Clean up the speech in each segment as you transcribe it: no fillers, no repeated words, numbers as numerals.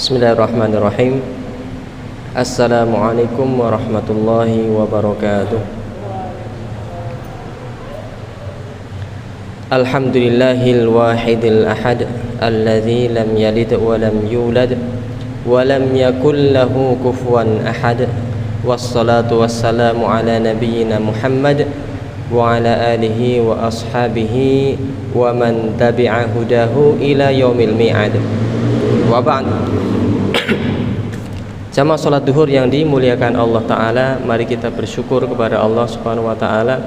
Bismillahirrahmanirrahim. Assalamualaikum warahmatullahi wabarakatuh. Alhamdulillahil wahidil ahad alladzi lam yalid wa lam yulad wa lam yakul lahu kufuwan ahad. Wassalatu wassalamu ala nabiyyina Muhammad wa ala alihi wa ashabihi wa man tabi'a hudahu ila yaumil mi'ad. Wa ba'd. Jamaah salat duhur yang dimuliakan Allah Ta'ala, mari kita bersyukur kepada Allah Subhanahu wa Ta'ala.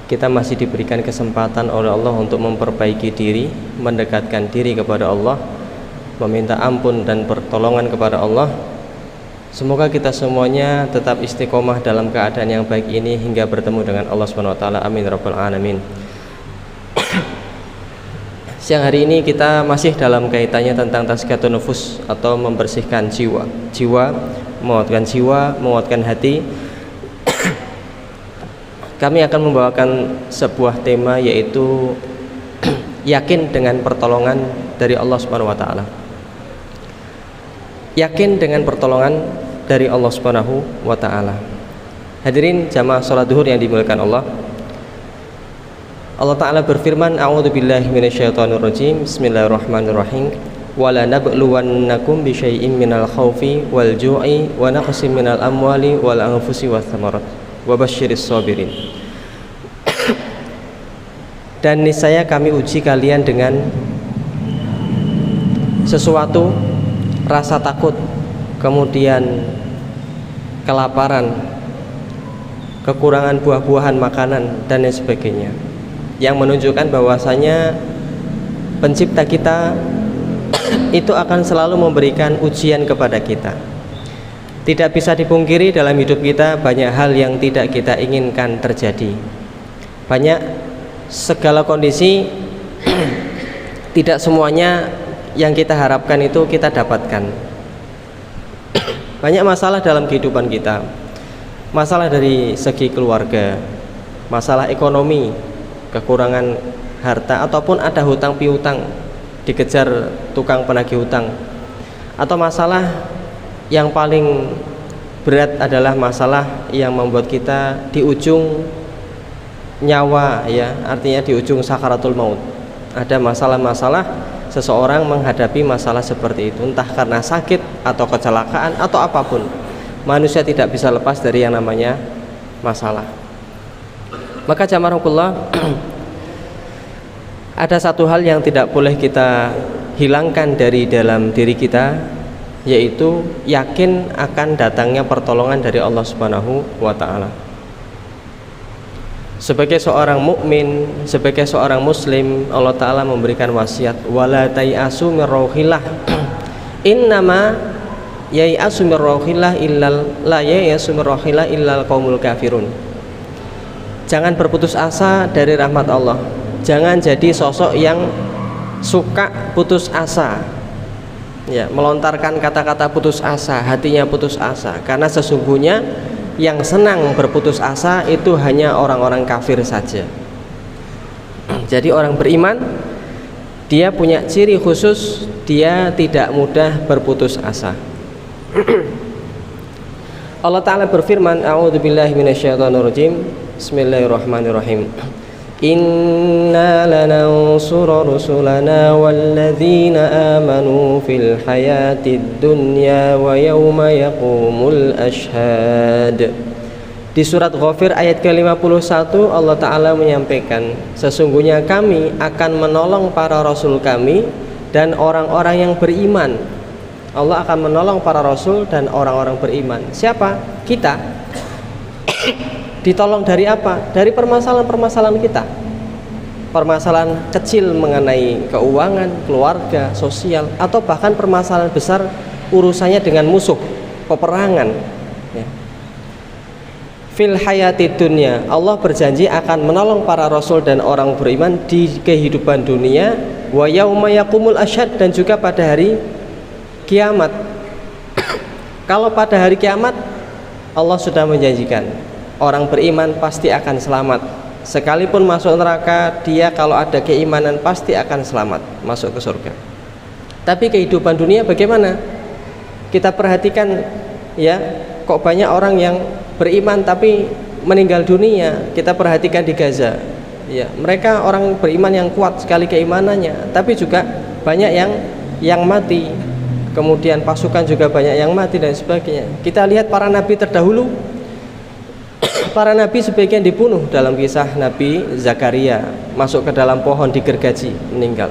Kita masih diberikan kesempatan oleh Allah untuk memperbaiki diri, mendekatkan diri kepada Allah, meminta ampun dan pertolongan kepada Allah. Semoga kita semuanya tetap istiqomah dalam keadaan yang baik ini hingga bertemu dengan Allah Subhanahu wa Ta'ala. Amin rabbal alamin. Siang hari ini kita masih dalam kaitannya tentang tazkiyatun nufus atau membersihkan jiwa. Menguatkan hati. Kami akan membawakan sebuah tema, yaitu yakin dengan pertolongan dari Allah Subhanahu wa Ta'ala. Yakin dengan pertolongan dari Allah Subhanahu wa Ta'ala. Hadirin jamaah salat duhur yang dimuliakan Allah. Allah Ta'ala berfirman, a'udzubillahi minasyaitonirrajim, bismillahirrahmanirrahim, wala nabluwannakum bisyai'im minal khaufi wal ju'i wa naqsim minal amwali wal anfusi wath thamarat wa basyiris sabirin. Dan niscaya kami uji kalian dengan sesuatu, rasa takut, kemudian kelaparan, kekurangan buah-buahan makanan dan lain sebagainya, yang menunjukkan bahwasanya pencipta kita itu akan selalu memberikan ujian kepada kita. Tidak bisa dipungkiri dalam hidup kita banyak hal yang tidak kita inginkan terjadi. Banyak segala kondisi tidak semuanya yang kita harapkan itu kita dapatkan. Banyak masalah dalam kehidupan kita. Masalah dari segi keluarga, masalah ekonomi, kekurangan harta, ataupun ada hutang piutang, dikejar tukang penagih hutang. Atau masalah yang paling berat adalah masalah yang membuat kita di ujung nyawa, ya, artinya di ujung sakaratul maut. Ada masalah-masalah seseorang menghadapi masalah seperti itu, entah karena sakit atau kecelakaan atau apapun. Manusia tidak bisa lepas dari yang namanya masalah. Maka jamaahullah, ada satu hal yang tidak boleh kita hilangkan dari dalam diri kita, yaitu yakin akan datangnya pertolongan dari Allah Subhanahu wa Ta'ala. Sebagai seorang mukmin, sebagai seorang muslim, Allah Ta'ala memberikan wasiat, wala tayasu mir rauhillah innama yayasu mir rauhillah illal la yayasu mir rauhillah illal qaumul kafirun. Jangan berputus asa dari rahmat Allah. Jangan jadi sosok yang suka putus asa, ya, melontarkan kata-kata putus asa, hatinya putus asa. Karena sesungguhnya yang senang berputus asa itu hanya orang-orang kafir saja. Jadi orang beriman, dia punya ciri khusus, dia tidak mudah berputus asa. Allah Ta'ala berfirman, a'udzubillahi minasyaitonirrajim, bismillahirrahmanirrahim, inna lanansura rusulana walladzina amanu fil hayatid dunya wa yawma yaqumul ashhad. Di surat Ghafir ayat ke-51 Allah Ta'ala menyampaikan, sesungguhnya kami akan menolong para rasul kami dan orang-orang yang beriman. Allah akan menolong para rasul dan orang-orang beriman. Siapa? Kita. Ditolong dari apa? Dari permasalahan-permasalahan kita. Permasalahan kecil mengenai keuangan, keluarga, sosial, atau bahkan permasalahan besar urusannya dengan musuh, peperangan, ya. Fil hayatid dunya, Allah berjanji akan menolong para rasul dan orang beriman di kehidupan dunia, wa yauma yaqumul asyhad, dan juga pada hari kiamat. Kalau pada hari kiamat Allah sudah menjanjikan orang beriman pasti akan selamat. Sekalipun masuk neraka, dia kalau ada keimanan pasti akan selamat, masuk ke surga. Tapi kehidupan dunia bagaimana? Kita perhatikan ya, kok banyak orang yang beriman tapi meninggal dunia. Kita perhatikan di Gaza ya, mereka orang beriman yang kuat sekali keimanannya, tapi juga banyak yang mati. Kemudian pasukan juga banyak yang mati dan sebagainya. Kita lihat para nabi terdahulu, para nabi sebagian dibunuh. Dalam kisah Nabi Zakaria masuk ke dalam pohon digergaji meninggal.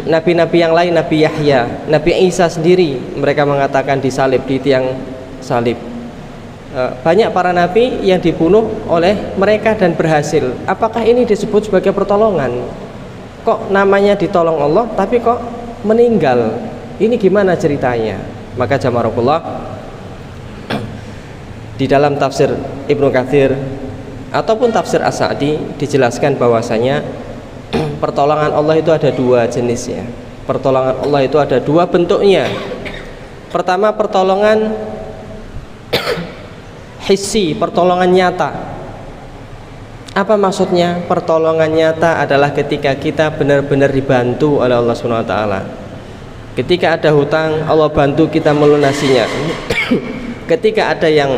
Nabi-nabi yang lain, Nabi Yahya, Nabi Isa sendiri, mereka mengatakan disalib di tiang salib. Banyak para nabi yang dibunuh oleh mereka dan berhasil. Apakah ini disebut sebagai pertolongan? Kok namanya ditolong Allah tapi kok meninggal? Ini gimana ceritanya? Maka jamarokullah, di dalam tafsir Ibnu Katsir ataupun tafsir As-Sa'di dijelaskan bahwasanya pertolongan Allah itu ada dua jenis ya. Pertolongan Allah itu ada dua bentuknya. Pertama, pertolongan hissi, pertolongan nyata. Apa maksudnya? Pertolongan nyata adalah ketika kita benar-benar dibantu oleh Allah Subhanahu wa taala. Ketika ada hutang, Allah bantu kita melunasinya. Ketika ada yang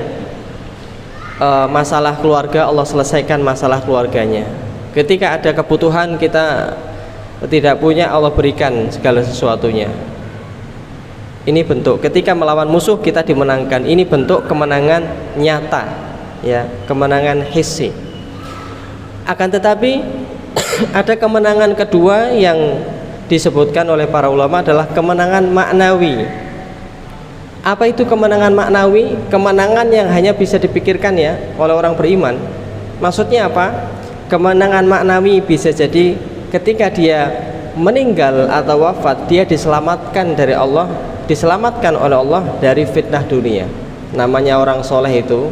masalah keluarga, Allah selesaikan masalah keluarganya. Ketika ada kebutuhan kita tidak punya, Allah berikan segala sesuatunya. Ini bentuk ketika melawan musuh kita dimenangkan. Ini bentuk kemenangan nyata ya, kemenangan hissi. Akan tetapi ada kemenangan kedua yang disebutkan oleh para ulama adalah kemenangan maknawi. Apa itu kemenangan maknawi? Kemenangan yang hanya bisa dipikirkan ya oleh orang beriman. Maksudnya apa? Kemenangan maknawi bisa jadi ketika dia meninggal atau wafat, dia diselamatkan dari Allah, diselamatkan oleh Allah dari fitnah dunia. Namanya orang soleh itu,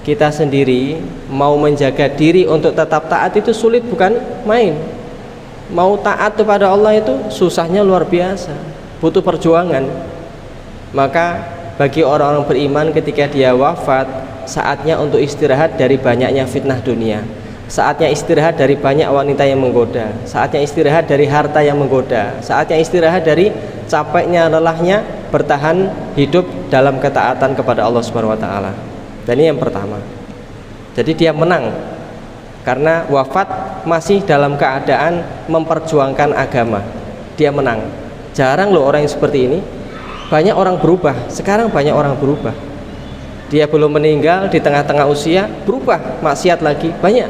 kita sendiri mau menjaga diri untuk tetap taat itu sulit, bukan main. Mau taat kepada Allah itu susahnya luar biasa, butuh perjuangan. Maka bagi orang-orang beriman ketika dia wafat, saatnya untuk istirahat dari banyaknya fitnah dunia, saatnya istirahat dari banyak wanita yang menggoda, saatnya istirahat dari harta yang menggoda, saatnya istirahat dari capeknya, lelahnya bertahan hidup dalam ketaatan kepada Allah Subhanahu wa taala. Dan ini yang pertama. Jadi dia menang karena wafat masih dalam keadaan memperjuangkan agama. Dia menang. Jarang loh orang yang seperti ini. Banyak orang berubah. Sekarang banyak orang berubah. Dia belum meninggal, di tengah-tengah usia berubah, maksiat lagi banyak.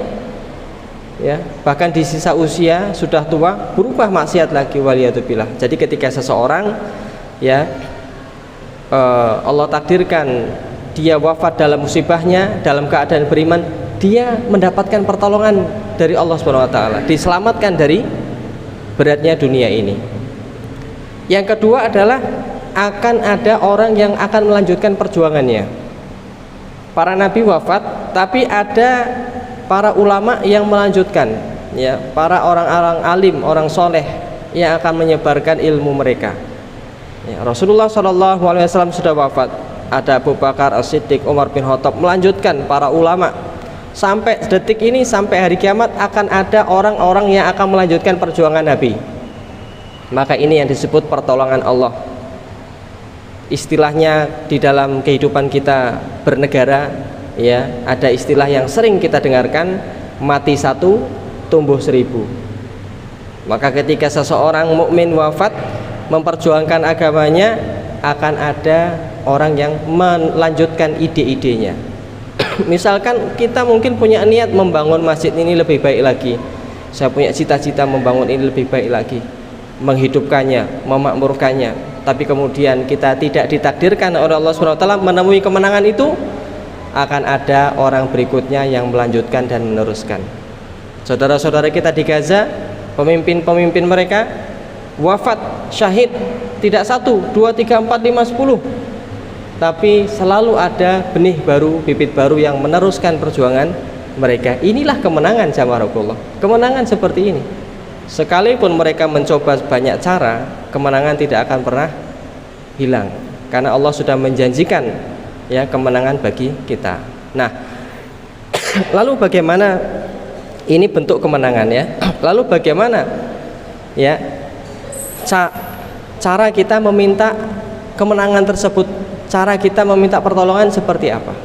Ya, bahkan di sisa usia sudah tua berubah maksiat lagi, waliyadzubillah. Jadi ketika seseorang ya Allah takdirkan dia wafat dalam musibahnya, dalam keadaan beriman, dia mendapatkan pertolongan dari Allah Subhanahu wa taala, diselamatkan dari beratnya dunia ini. Yang kedua adalah akan ada orang yang akan melanjutkan perjuangannya. Para nabi wafat, tapi ada para ulama yang melanjutkan, ya, para orang-orang alim, orang soleh yang akan menyebarkan ilmu mereka. Ya, Rasulullah SAW sudah wafat, ada Abu Bakar As-Siddiq, Umar bin Khattab melanjutkan para ulama. Sampai detik ini, sampai hari kiamat akan ada orang-orang yang akan melanjutkan perjuangan Nabi. Maka ini yang disebut pertolongan Allah. Istilahnya di dalam kehidupan kita bernegara, ya, ada istilah yang sering kita dengarkan, mati satu tumbuh seribu. Maka ketika seseorang mukmin wafat memperjuangkan agamanya, akan ada orang yang melanjutkan ide-idenya. Misalkan kita mungkin punya niat membangun masjid ini lebih baik lagi, saya punya cita-cita membangun ini lebih baik lagi, menghidupkannya, memakmurkannya, tapi kemudian kita tidak ditakdirkan oleh Allah SWT menemui kemenangan itu, akan ada orang berikutnya yang melanjutkan dan meneruskan. Saudara-saudara kita di Gaza, pemimpin-pemimpin mereka wafat, syahid, tidak 1, 2, 3, 4, 5, 10, tapi selalu ada benih baru, bibit baru yang meneruskan perjuangan mereka. Inilah kemenangan jamaah, kemenangan seperti ini. Sekalipun mereka mencoba banyak cara, kemenangan tidak akan pernah hilang, karena Allah sudah menjanjikan ya kemenangan bagi kita. Nah, lalu bagaimana ini bentuk kemenangan ya? Lalu bagaimana ya cara kita meminta kemenangan tersebut, cara kita meminta pertolongan seperti apa.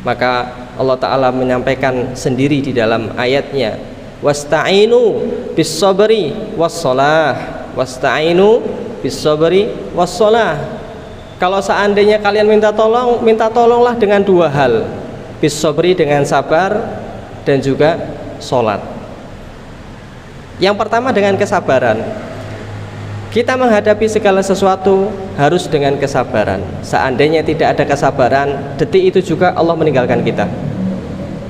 Maka Allah Ta'ala menyampaikan sendiri di dalam ayatnya, wasta'inu bis-sabri was-shalah, wasta'inu bis-sabri was-shalah. Kalau seandainya kalian minta tolonglah dengan dua hal, bis-sabri dengan sabar dan juga sholat. Yang pertama dengan kesabaran. Kita menghadapi segala sesuatu harus dengan kesabaran. Seandainya tidak ada kesabaran, detik itu juga Allah meninggalkan kita.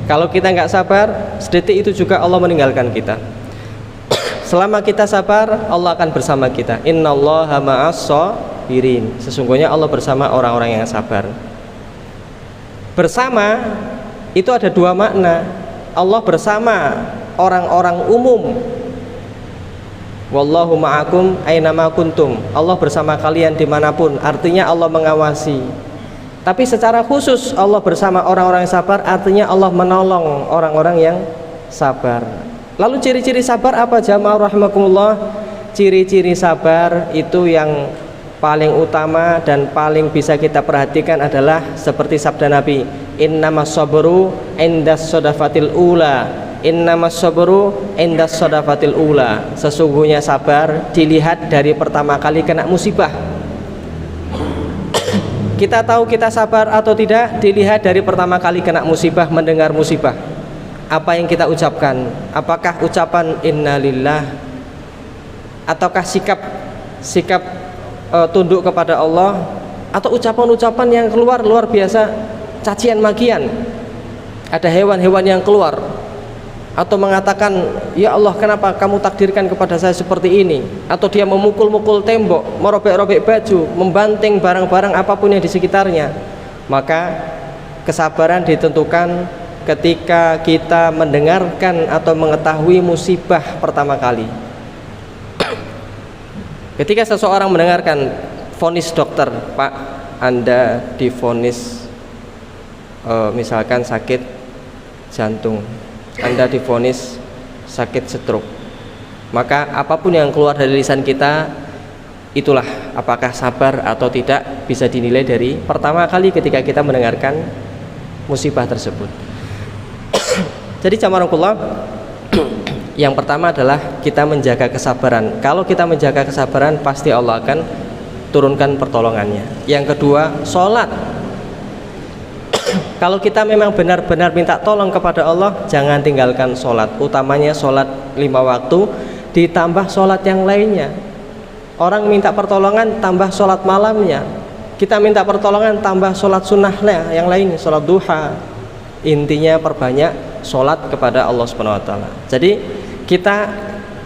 Kalau kita nggak sabar, sedetik itu juga Allah meninggalkan kita. Selama kita sabar, Allah akan bersama kita. Innallaha ma'as-shabirin. Sesungguhnya Allah bersama orang-orang yang sabar. Bersama itu ada dua makna. Allah bersama orang-orang umum. Wallahu ma'akum ainama kuntum. Allah bersama kalian dimanapun, artinya Allah mengawasi. Tapi secara khusus Allah bersama orang-orang yang sabar, artinya Allah menolong orang-orang yang sabar. Lalu ciri-ciri sabar apa jamaah rahimakumullah? Ciri-ciri sabar itu yang paling utama dan paling bisa kita perhatikan adalah seperti sabda Nabi, innamas sabru indas sadafatil ula. Innamas sabru indas sadafatil ula. Sesungguhnya sabar dilihat dari pertama kali kena musibah. Kita tahu kita sabar atau tidak dilihat dari pertama kali kena musibah, mendengar musibah. Apa yang kita ucapkan? Apakah ucapan innalillah, ataukah sikap tunduk kepada Allah, atau ucapan-ucapan yang keluar luar biasa, cacian makian? Ada hewan-hewan yang keluar, atau mengatakan, ya Allah kenapa kamu takdirkan kepada saya seperti ini, atau dia memukul-mukul tembok, merobek-robek baju, membanting barang-barang apapun yang di sekitarnya. Maka kesabaran ditentukan ketika kita mendengarkan atau mengetahui musibah pertama kali. Ketika seseorang mendengarkan vonis dokter, Pak, Anda divonis misalkan sakit jantung, Anda divonis sakit stroke, maka apapun yang keluar dari lisan kita, itulah apakah sabar atau tidak bisa dinilai dari pertama kali ketika kita mendengarkan musibah tersebut. Jadi jamaah, yang pertama adalah kita menjaga kesabaran. Kalau kita menjaga kesabaran, pasti Allah akan turunkan pertolongannya. Yang kedua, sholat. Kalau kita memang benar-benar minta tolong kepada Allah, jangan tinggalkan sholat. Utamanya sholat 5 waktu, ditambah sholat yang lainnya. Orang minta pertolongan, tambah sholat malamnya. Kita minta pertolongan, tambah sholat sunnahnya yang lainnya, sholat duha. Intinya perbanyak sholat kepada Allah Subhanahu Wa Taala. Jadi kita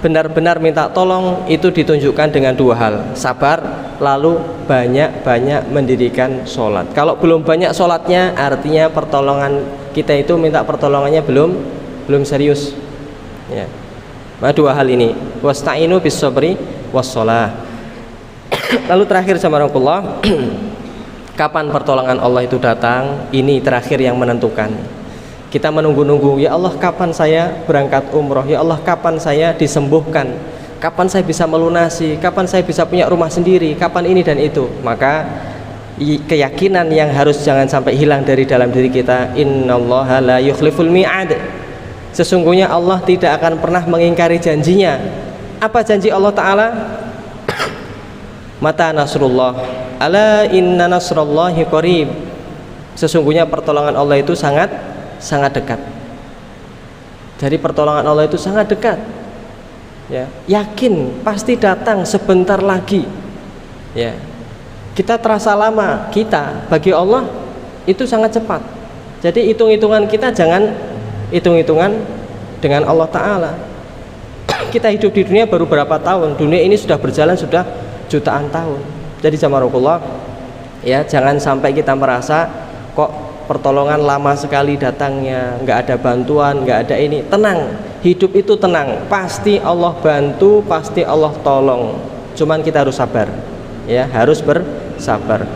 benar-benar minta tolong itu ditunjukkan dengan dua hal, sabar, lalu banyak-banyak mendirikan sholat. Kalau belum banyak sholatnya, artinya pertolongan kita itu minta pertolongannya belum serius. Ya. Nah, dua hal ini, wasta'inu bis sabri was-shalah. Lalu terakhir jamaah, kapan pertolongan Allah itu datang? Ini terakhir yang menentukan. Kita menunggu-nunggu, ya Allah kapan saya berangkat umroh, ya Allah kapan saya disembuhkan, kapan saya bisa melunasi, kapan saya bisa punya rumah sendiri, kapan ini dan itu. Maka keyakinan yang harus jangan sampai hilang dari dalam diri kita, innallaha la yukhliful mi'ad. Sesungguhnya Allah tidak akan pernah mengingkari janjinya. Apa janji Allah Ta'ala? Mata nasrullah, ala inna nasrallahi qarib. Sesungguhnya pertolongan Allah itu sangat dekat. Jadi pertolongan Allah itu sangat dekat. Ya, yakin pasti datang sebentar lagi. Ya. Kita terasa lama, kita bagi Allah itu sangat cepat. Jadi hitung-hitungan kita jangan hitung-hitungan dengan Allah Ta'ala. Kita hidup di dunia baru berapa tahun? Dunia ini sudah berjalan sudah jutaan tahun. Jadi jamaah, ya jangan sampai kita merasa kok pertolongan lama sekali datangnya, nggak ada bantuan, nggak ada ini. Tenang, hidup itu tenang, pasti Allah bantu, pasti Allah tolong. Cuman kita harus sabar, ya harus bersabar.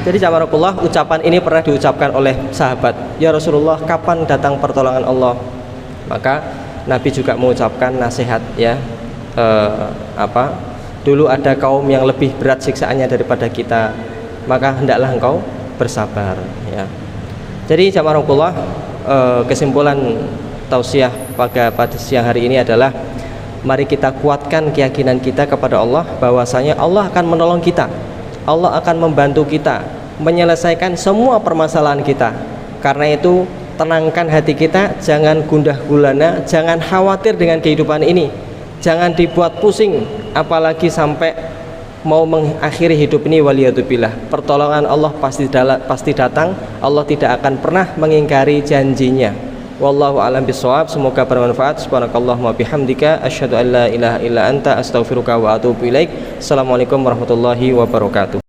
Jadi jamaah, ucapan ini pernah diucapkan oleh sahabat, ya Rasulullah kapan datang pertolongan Allah? Maka Nabi juga mengucapkan nasihat, ya dulu ada kaum yang lebih berat siksaannya daripada kita, maka hendaklah engkau bersabar ya. Jadi jamaah rahmatullah, kesimpulan tausiah pada siang hari ini adalah mari kita kuatkan keyakinan kita kepada Allah bahwasanya Allah akan menolong kita, Allah akan membantu kita menyelesaikan semua permasalahan kita. Karena itu tenangkan hati kita, jangan gundah gulana, jangan khawatir dengan kehidupan ini, jangan dibuat pusing apalagi sampai mau mengakhiri hidup ini. Waliyadzubillah, pertolongan Allah pasti datang, Allah tidak akan pernah mengingkari janjinya. Wallahu a'lam bishawab. Semoga bermanfaat. Subhanakallahumma bihamdika asyhadu an la ilaha illa anta astaghfiruka wa atubu ilaik. Assalamualaikum warahmatullahi wabarakatuh.